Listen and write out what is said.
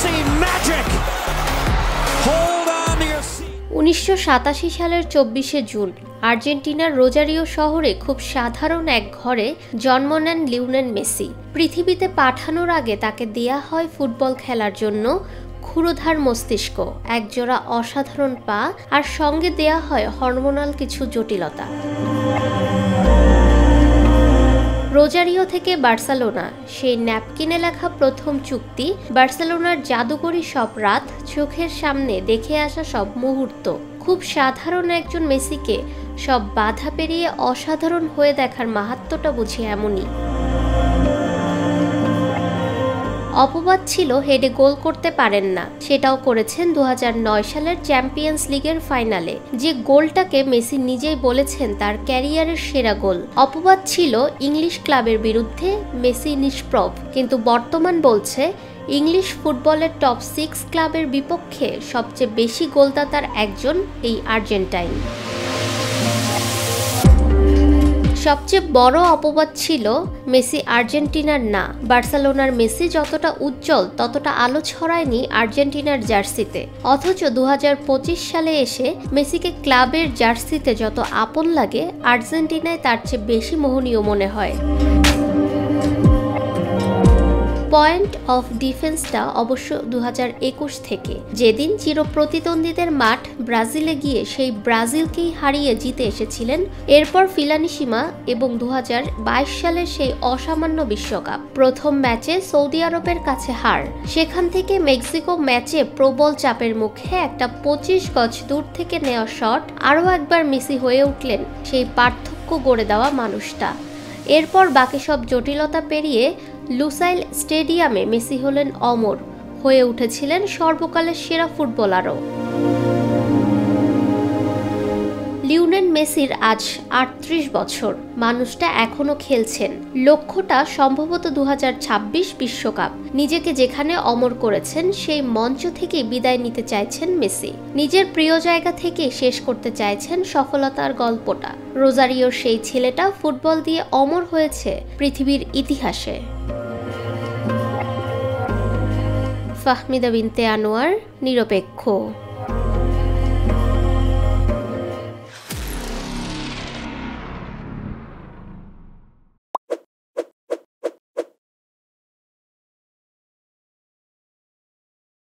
see magic. Hold on to your seat. 1987 সালের 24শে June আর্জেন্টিনার Rosario শহরে খুব সাধারণ এক ঘরে জন্ম নেন লিওনেল মেসি। পৃথিবীতে পাঠানোর আগে তাকে দেয়া হয় ফুটবল খেলার জন্য ক্ষুরধার মস্তিষ্ক, একজোড়া অসাধারণ পা আর সঙ্গে দেয়া হয় হরমোনাল কিছু জটিলতা। রোজারিও থেকে বার্সেলোনা, সেই ন্যাপকিনে লেখা প্রথম চুক্তি, বার্সেলোনার জাদুকরী সব রাত, চোখের সামনে দেখে আসা সব মুহূর্ত। খুব সাধারণ একজন মেসিকে সব বাধা পেরিয়ে অসাধারণ হয়ে দেখার মাহাত্ম্যটা বুঝি এমনই। অপবাদ ছিল হেডে গোল করতে পারেন না, সেটাও করেছেন 2009 সালের চ্যাম্পিয়ন্স লিগের ফাইনালে, যে গোলটাকে মেসি নিজেই বলেছেন তার ক্যারিয়ারের সেরা গোল। অপবাদ ছিল ইংলিশ ক্লাবের বিরুদ্ধে মেসি নিষ্প্রভ, কিন্তু বর্তমান বলছে ইংলিশ ফুটবলের টপ 6 ক্লাবের বিপক্ষে সবচেয়ে বেশি গোলদাতার একজন এই আর্জেন্টাইন। সবচেয়ে বড় অপবাদ ছিল মেসি আর্জেন্টিনার না। বার্সেলোনার মেসি যতটা উজ্জ্বল ততটা আলো ছড়ায়নি আর্জেন্টিনার জার্সিতে, অথচ 2025 সালে এসে মেসিকে ক্লাবের জার্সিতে যত আপন লাগে আর্জেন্টিনায় তার চেয়ে বেশি মোহনীয় মনে হয়। পয়েন্ট অফ ডিফেন্সটা অবশ্য 2021 থেকে, যেদিন চিরপ্রতিদ্বন্দ্বীদের মাঠ ব্রাজিলে গিয়ে সেই ব্রাজিলকেই হারিয়ে জিতে এসেছিলেন। এরপর ফিলানিসিমা এবং 2022 সালের সেই অসামান্য বিশ্বকাপ। প্রথম ম্যাচে সৌদি আরবের কাছে হার, সেখান থেকে মেক্সিকো ম্যাচে প্রবল চাপের মুখে একটা 25 গজ দূর থেকে নেওয়া শট, আরও একবার মেসি হয়ে উঠলেন সেই পার্থক্য গড়ে দেওয়া মানুষটা। এরপর বাকি সব জটিলতা পেরিয়ে লুসাইল স্টেডিয়ামে মেসি হলেন অমর, হয়ে উঠেছিলেন সর্বকালের সেরা ফুটবলারও। লিওনেল মেসির আজ 38 বছর, মানুষটা এখনো খেলছেন। লক্ষ্যটা সম্ভবত 2026 বিশ্বকাপ। নিজেকে যেখানে অমর করেছেন সেই মঞ্চ থেকে বিদায় নিতে চাইছেন মেসি। নিজের প্রিয় জায়গা থেকে শেষ করতে চাইছেন সফলতার গল্পটা। রোজারিওর সেই ছেলেটা ফুটবল দিয়ে অমর হয়েছে পৃথিবীর ইতিহাসে। ফাহমিদা বিনতে আনোয়ার, নিরপেক্ষ।